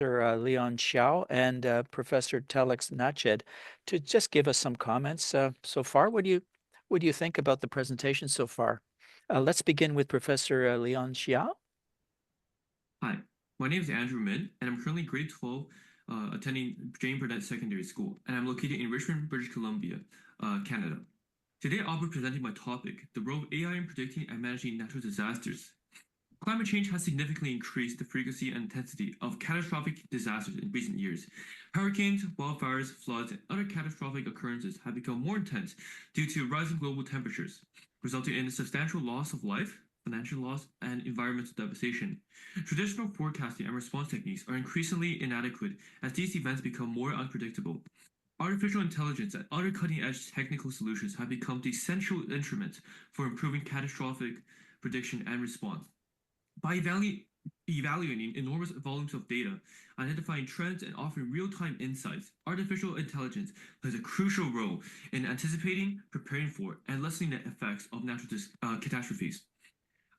Leon Xiao and Professor Telex Nached to just give us some comments so far. What do you think about the presentation so far? Let's begin with Professor Leon Xiao. Hi, my name is Andrew Min, and I'm currently grade 12 attending Jane Burnett Secondary School, and I'm located in Richmond, British Columbia, Canada. Today, I'll be presenting my topic, the role of AI in predicting and managing natural disasters. Climate change has significantly increased the frequency and intensity of catastrophic disasters in recent years. Hurricanes, wildfires, floods, and other catastrophic occurrences have become more intense due to rising global temperatures, resulting in a substantial loss of life, financial loss, and environmental devastation. Traditional forecasting and response techniques are increasingly inadequate as these events become more unpredictable. Artificial intelligence and other cutting-edge technical solutions have become the essential instruments for improving catastrophic prediction and response. By evaluating enormous volumes of data, identifying trends, and offering real-time insights, artificial intelligence plays a crucial role in anticipating, preparing for, and lessening the effects of natural catastrophes.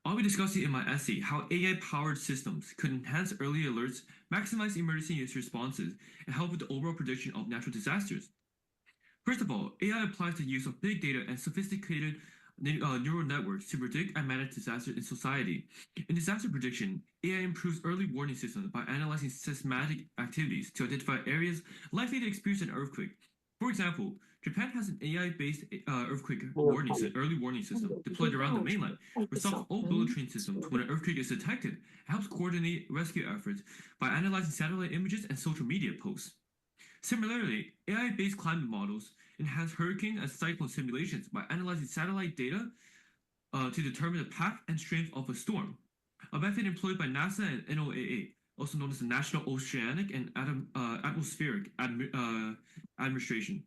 I'll be discussing in my essay how AI-powered systems could enhance early alerts, maximize emergency responses, and help with the overall prediction of natural disasters. First of all, AI applies the use of big data and sophisticated neural networks to predict and manage disasters in society. In disaster prediction, AI improves early warning systems by analyzing seismic activities to identify areas likely to experience an earthquake. For example, Japan has an AI-based earthquake early warning system deployed around the mainland, which solves all bullet train systems when an earthquake is detected and helps coordinate rescue efforts by analyzing satellite images and social media posts. Similarly, AI-based climate models enhance hurricane and cyclone simulations by analyzing satellite data to determine the path and strength of a storm, a method employed by NASA and NOAA, also known as the National Oceanic and Atmospheric Administration.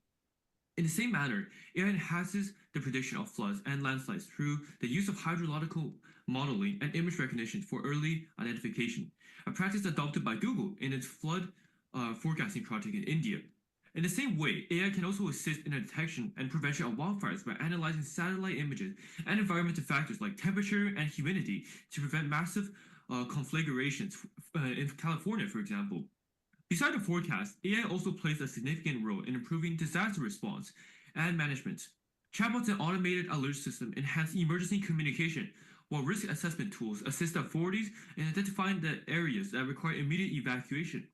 In the same manner, AI enhances the prediction of floods and landslides through the use of hydrological modeling and image recognition for early identification, a practice adopted by Google in its flood forecasting project in India. In the same way, AI can also assist in the detection and prevention of wildfires by analyzing satellite images and environmental factors like temperature and humidity to prevent massive conflagrations in California, for example. Besides the forecast, AI also plays a significant role in improving disaster response and management. Chatbots and automated alert systems enhance emergency communication, while risk assessment tools assist authorities in identifying the areas that require immediate evacuation.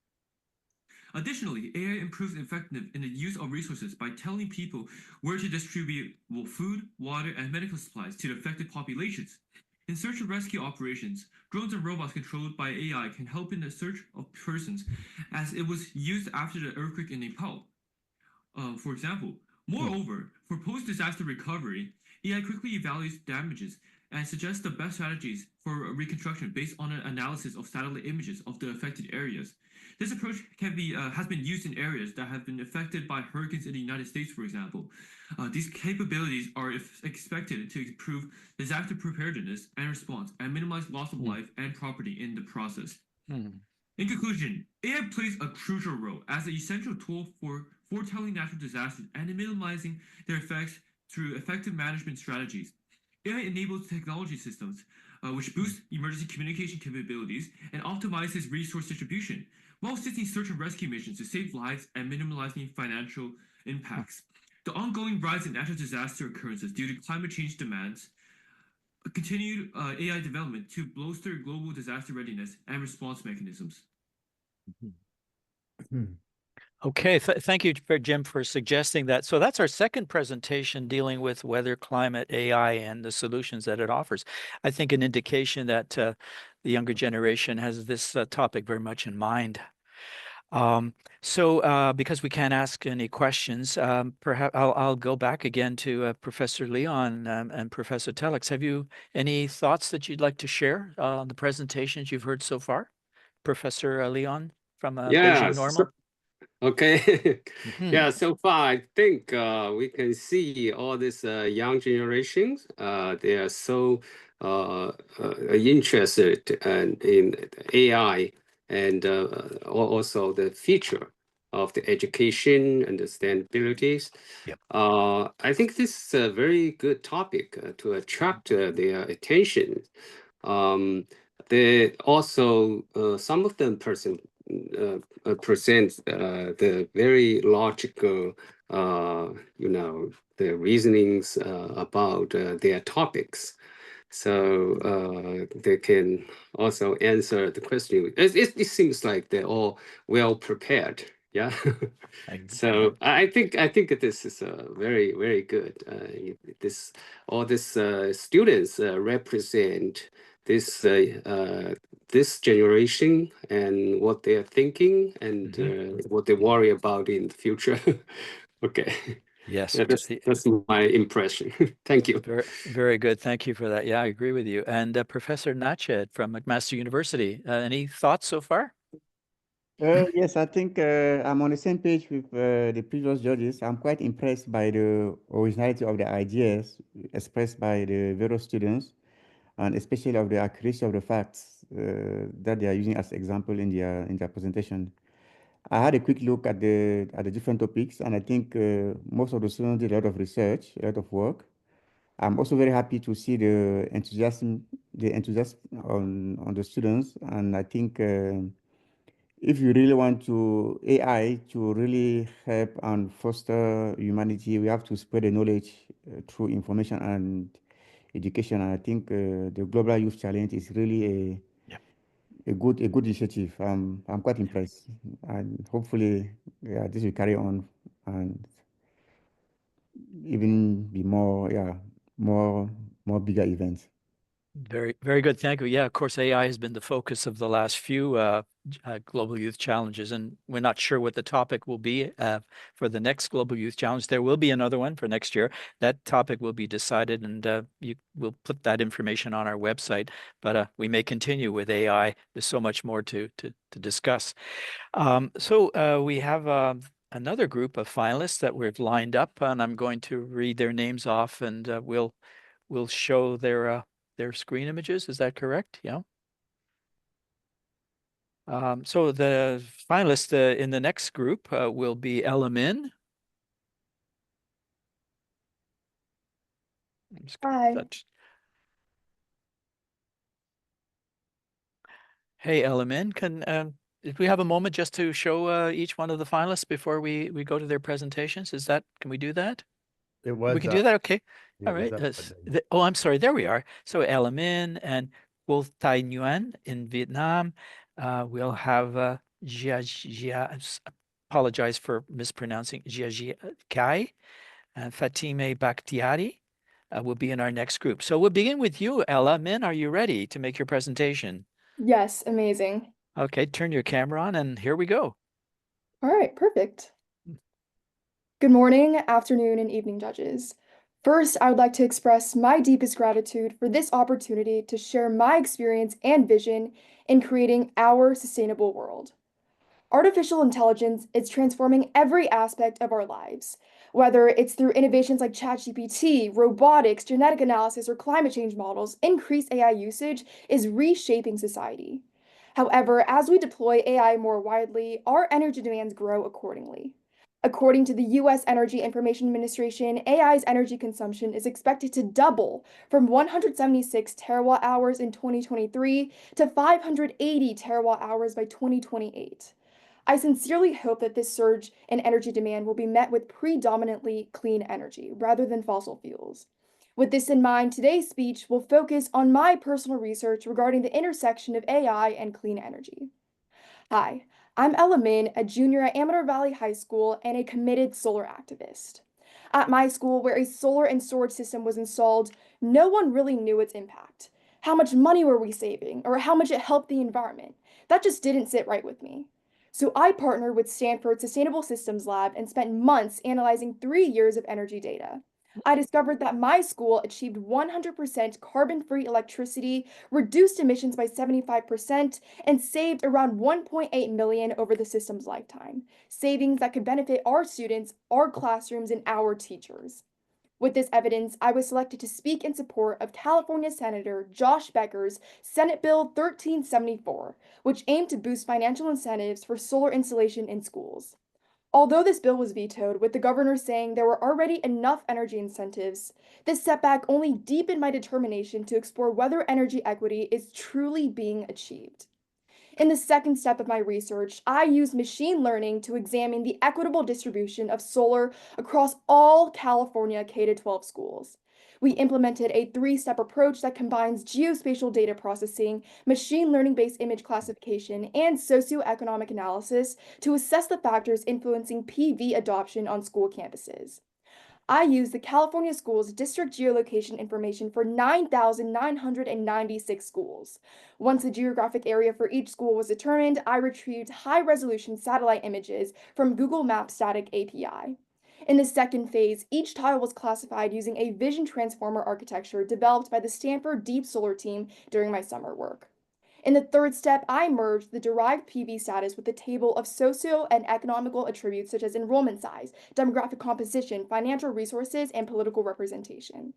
Additionally, AI improves effectiveness in the use of resources by telling people where to distribute food, water, and medical supplies to the affected populations. In search and rescue operations, drones and robots controlled by AI can help in the search of persons, as it was used after the earthquake in Nepal. For example, moreover, for post-disaster recovery, AI quickly evaluates damages and suggests the best strategies for reconstruction based on an analysis of satellite images of the affected areas. This approach has been used in areas that have been affected by hurricanes in the United States, for example. These capabilities are expected to improve disaster preparedness and response and minimize loss of life and property in the process. In conclusion, AI plays a crucial role as an essential tool for foretelling natural disasters and in minimizing their effects through effective management strategies. AI enables technology systems which boost emergency communication capabilities and optimizes resource distribution, while assisting search and rescue missions to save lives and minimizing financial impacts. The ongoing rise in natural disaster occurrences due to climate change demands continued AI development to bolster global disaster readiness and response mechanisms. Okay, thank you, Jim, for suggesting that. So that's our second presentation dealing with weather, climate, AI, and the solutions that it offers. I think an indication that the younger generation has this topic very much in mind. Because we can't ask any questions, perhaps I'll go back again to Professor Leon and Professor Telex. Have you any thoughts that you'd like to share on the presentations you've heard so far? Professor Leon from Beijing Normal? Okay. Yeah, so far I think we can see all this young generations, they are so interested in AI and also the future of the education and the sustainabilities. Yep. I think this is a very good topic to attract their attention. They also, some of them present the very logical, the reasonings about their topics. So they can also answer the question. It seems like they're all well prepared. Yeah. So I think this is very, very good. All these students represent this generation and what they are thinking and what they worry about in the future. Okay. Yes, Yeah, that's my impression. Thank you. very, very good. Thank you for that. Yeah, I agree with you. And Professor Nached from McMaster University, any thoughts so far? Yes, I think I'm on the same page with the previous judges. I'm quite impressed by the originality of the ideas expressed by the various students, and especially of the accuracy of the facts that they are using as example in their presentation. I had a quick look at the different topics, and I think most of the students did a lot of research, a lot of work. I'm also very happy to see the enthusiasm on the students, and I think. If you really want AI to really help and foster humanity, we have to spread the knowledge through information and education. And I think the Global Youth Challenge is really a good initiative. I'm quite impressed, and hopefully, this will carry on and even be more bigger events. Very, very good. Thank you. Yeah, of course, AI has been the focus of the last few Global Youth Challenges, and we're not sure what the topic will be for the next Global Youth Challenge. There will be another one for next year. That topic will be decided, and we'll put that information on our website. But we may continue with AI. There's so much more to discuss. So we have another group of finalists that we've lined up, and I'm going to read their names off, and we'll show their screen images. Is that correct? Yeah. So the finalists in the next group will be Ella Min. Hi. Hey, Ella Min, if we have a moment just to show each one of the finalists before we go to their presentations? Can we do that? We can do that? Okay. All right. Oh, I'm sorry. There we are. So Ella Min and Quoc Tai Nguyen in Vietnam. We'll have apologize for mispronouncing, Jia Kai and Fatime Bakhtiari will be in our next group. So we'll begin with you, Ella Min. Are you ready to make your presentation? Yes, amazing. Okay, turn your camera on and here we go. All right, perfect. Good morning, afternoon, and evening, judges. First, I would like to express my deepest gratitude for this opportunity to share my experience and vision in creating our sustainable world. Artificial intelligence is transforming every aspect of our lives, whether it's through innovations like ChatGPT, robotics, genetic analysis, or climate change models. Increased AI usage is reshaping society. However, as we deploy AI more widely, our energy demands grow accordingly. According to the U.S. Energy Information Administration, AI's energy consumption is expected to double from 176 terawatt hours in 2023 to 580 terawatt hours by 2028. I sincerely hope that this surge in energy demand will be met with predominantly clean energy rather than fossil fuels. With this in mind, today's speech will focus on my personal research regarding the intersection of AI and clean energy. Hi, I'm Ella Min, a junior at Amador Valley High School and a committed solar activist. At my school, where a solar and storage system was installed, no one really knew its impact. How much money were we saving, or how much it helped the environment? That just didn't sit right with me. So I partnered with Stanford Sustainable Systems Lab and spent months analyzing 3 years of energy data. I discovered that my school achieved 100% carbon-free electricity, reduced emissions by 75%, and saved around 1.8 million over the system's lifetime. Savings that could benefit our students, our classrooms, and our teachers. With this evidence, I was selected to speak in support of California Senator Josh Becker's Senate Bill 1374, which aimed to boost financial incentives for solar installation in schools. Although this bill was vetoed, with the governor saying there were already enough energy incentives, this setback only deepened my determination to explore whether energy equity is truly being achieved. In the second step of my research, I used machine learning to examine the equitable distribution of solar across all California K-12 schools. We implemented a three-step approach that combines geospatial data processing, machine learning-based image classification, and socioeconomic analysis to assess the factors influencing PV adoption on school campuses. I used the California Schools district geolocation information for 9,996 schools. Once the geographic area for each school was determined, I retrieved high-resolution satellite images from Google Maps Static API. In the second phase, each tile was classified using a vision transformer architecture developed by the Stanford Deep Solar team during my summer work. In the third step, I merged the derived PV status with a table of socio and economical attributes such as enrollment size, demographic composition, financial resources, and political representation.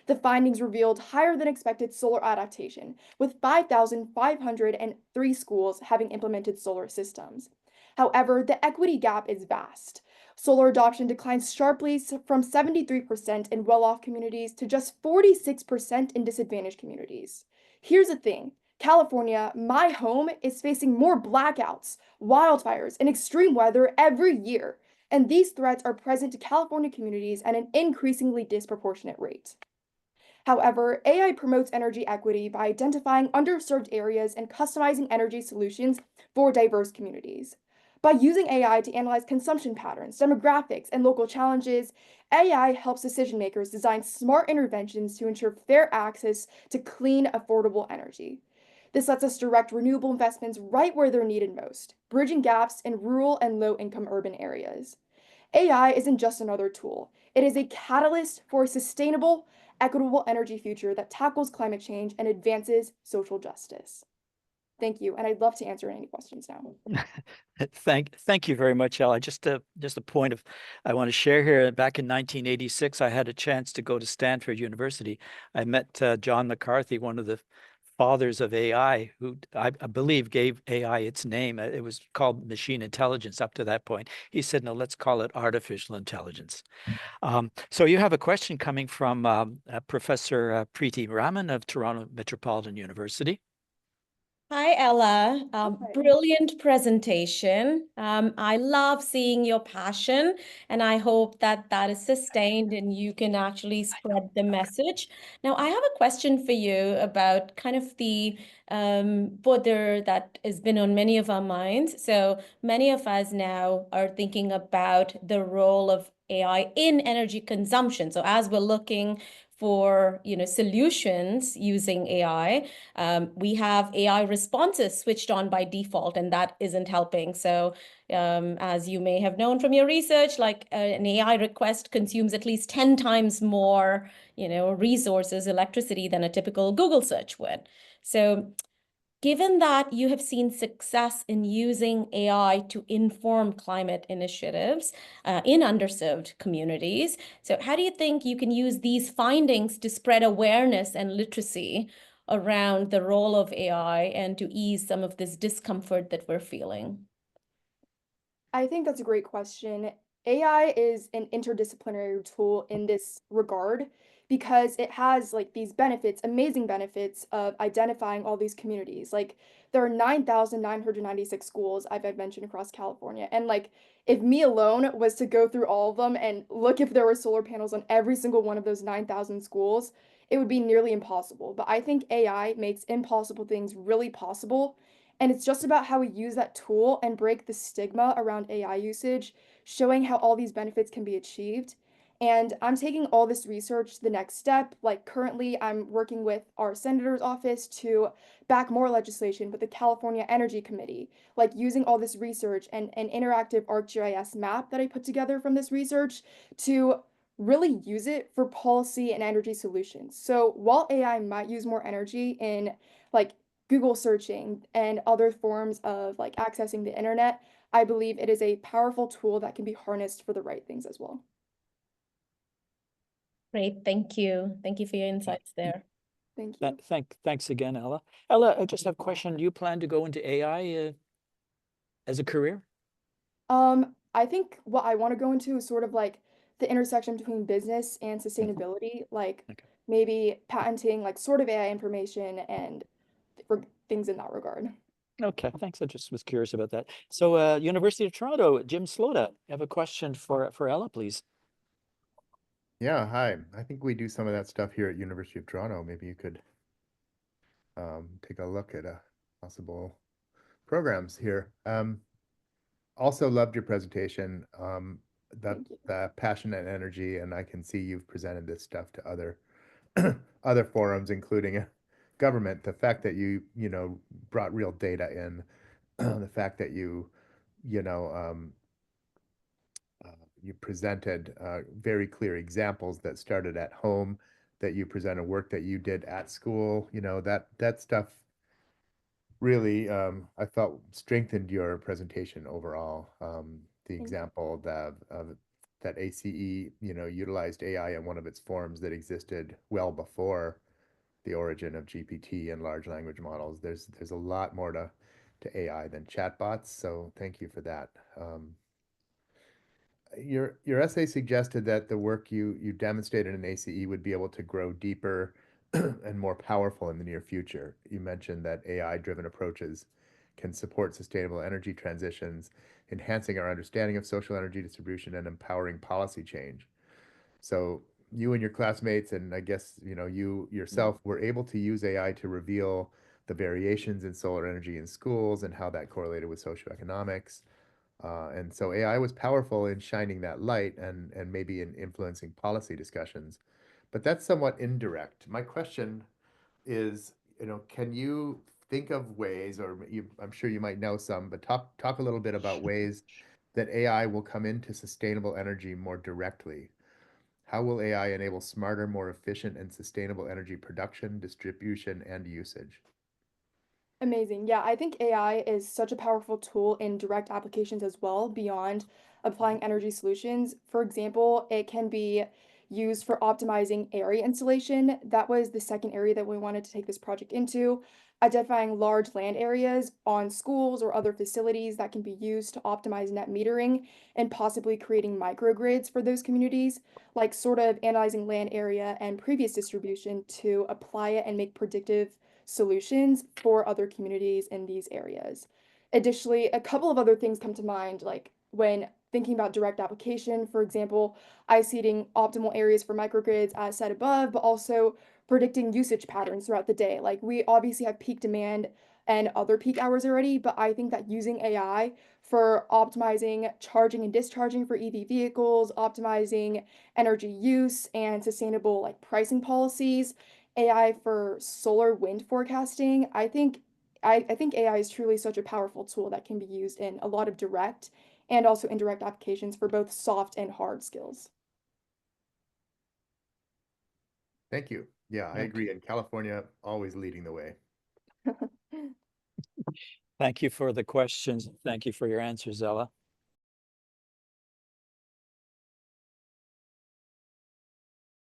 The findings revealed higher than expected solar adaptation, with 5,503 schools having implemented solar systems. However, the equity gap is vast. Solar adoption declines sharply from 73% in well-off communities to just 46% in disadvantaged communities. Here's the thing. California, my home, is facing more blackouts, wildfires, and extreme weather every year, and these threats are present to California communities at an increasingly disproportionate rate. However, AI promotes energy equity by identifying underserved areas and customizing energy solutions for diverse communities. By using AI to analyze consumption patterns, demographics, and local challenges, AI helps decision makers design smart interventions to ensure fair access to clean, affordable energy. This lets us direct renewable investments right where they're needed most, bridging gaps in rural and low-income urban areas. AI isn't just another tool. It is a catalyst for a sustainable, equitable energy future that tackles climate change and advances social justice. Thank you, and I'd love to answer any questions now. Thank you very much, Ella. Just a point of I want to share here. Back in 1986, I had a chance to go to Stanford University. I met John McCarthy, one of the fathers of AI, who I believe gave AI its name. It was called machine intelligence up to that point. He said, no, let's call it artificial intelligence. So you have a question coming from Professor Preeti Raman of Toronto Metropolitan University. Hi, Ella. Brilliant presentation. I love seeing your passion, and I hope that that is sustained and you can actually spread the message. Now, I have a question for you about kind of the border that has been on many of our minds. So many of us now are thinking about the role of AI in energy consumption. So as we're looking for, solutions using AI, we have AI responses switched on by default, and that isn't helping. So as you may have known from your research, like an AI request consumes at least 10 times more, resources, electricity than a typical Google search would. So given that you have seen success in using AI to inform climate initiatives in underserved communities, so how do you think you can use these findings to spread awareness and literacy around the role of AI and to ease some of this discomfort that we're feeling? I think that's a great question. AI is an interdisciplinary tool in this regard because it has like these benefits, amazing benefits of identifying all these communities. Like there are 9,996 schools I've mentioned across California. And like if me alone was to go through all of them and look if there were solar panels on every single one of those 9,000 schools, it would be nearly impossible. But I think AI makes impossible things really possible. And it's just about how we use that tool and break the stigma around AI usage, showing how all these benefits can be achieved. And I'm taking all this research to the next step. Like currently, I'm working with our senator's office to back more legislation with the California Energy Committee, like using all this research and an interactive ArcGIS map that I put together from this research to really use it for policy and energy solutions. So while AI might use more energy in like Google searching and other forms of like accessing the internet, I believe it is a powerful tool that can be harnessed for the right things as well. Great, thank you. Thank you for your insights there. Thank you. Thanks again, Ella. Ella, I just have a question. Do you plan to go into AI as a career? I think what I want to go into is sort of like the intersection between business and sustainability, like maybe patenting like sort of AI information and for things in that regard. Okay, thanks. I just was curious about that. So, University of Toronto, Jim Sloda, you have a question for Ella, please. Yeah, hi. I think we do some of that stuff here at University of Toronto. Maybe you could take a look at possible programs here. Also loved your presentation. The passion and energy, and I can see you've presented this stuff to other other forums, including government. The fact that you brought real data in, the fact that you you presented very clear examples that started at home, that you presented work that you did at school. That stuff really, I thought, strengthened your presentation overall. The example that ACE, utilized AI in one of its forms that existed well before the origin of GPT and large language models. There's a lot more to AI than chatbots. So thank you for that. Your essay suggested that the work you demonstrated in ACE would be able to grow deeper and more powerful in the near future. You mentioned that AI-driven approaches can support sustainable energy transitions, enhancing our understanding of social energy distribution and empowering policy change. So you and your classmates, and I guess you yourself, were able to use AI to reveal the variations in solar energy in schools and how that correlated with socioeconomics. And so AI was powerful in shining that light and maybe in influencing policy discussions, but that's somewhat indirect. My question is, can you think of ways, or I'm sure you might know some, but talk a little bit about ways that AI will come into sustainable energy more directly. How will AI enable smarter, more efficient, and sustainable energy production, distribution, and usage? Amazing. Yeah, I think AI is such a powerful tool in direct applications as well, beyond applying energy solutions. For example, it can be used for optimizing area installation. That was the second area that we wanted to take this project into, identifying large land areas on schools or other facilities that can be used to optimize net metering and possibly creating microgrids for those communities, like sort of analyzing land area and previous distribution to apply it and make predictive solutions for other communities in these areas. Additionally, a couple of other things come to mind, like when thinking about direct application, for example, seeding optimal areas for microgrids as said above, but also predicting usage patterns throughout the day. Like we obviously have peak demand and other peak hours already, but I think that using AI for optimizing charging and discharging for EV vehicles, optimizing energy use and sustainable like pricing policies, AI for solar wind forecasting. I think AI is truly such a powerful tool that can be used in a lot of direct and also indirect applications for both soft and hard skills. Thank you. Yeah, I agree. And California always leading the way. Thank you for the questions. Thank you for your answers, Ella.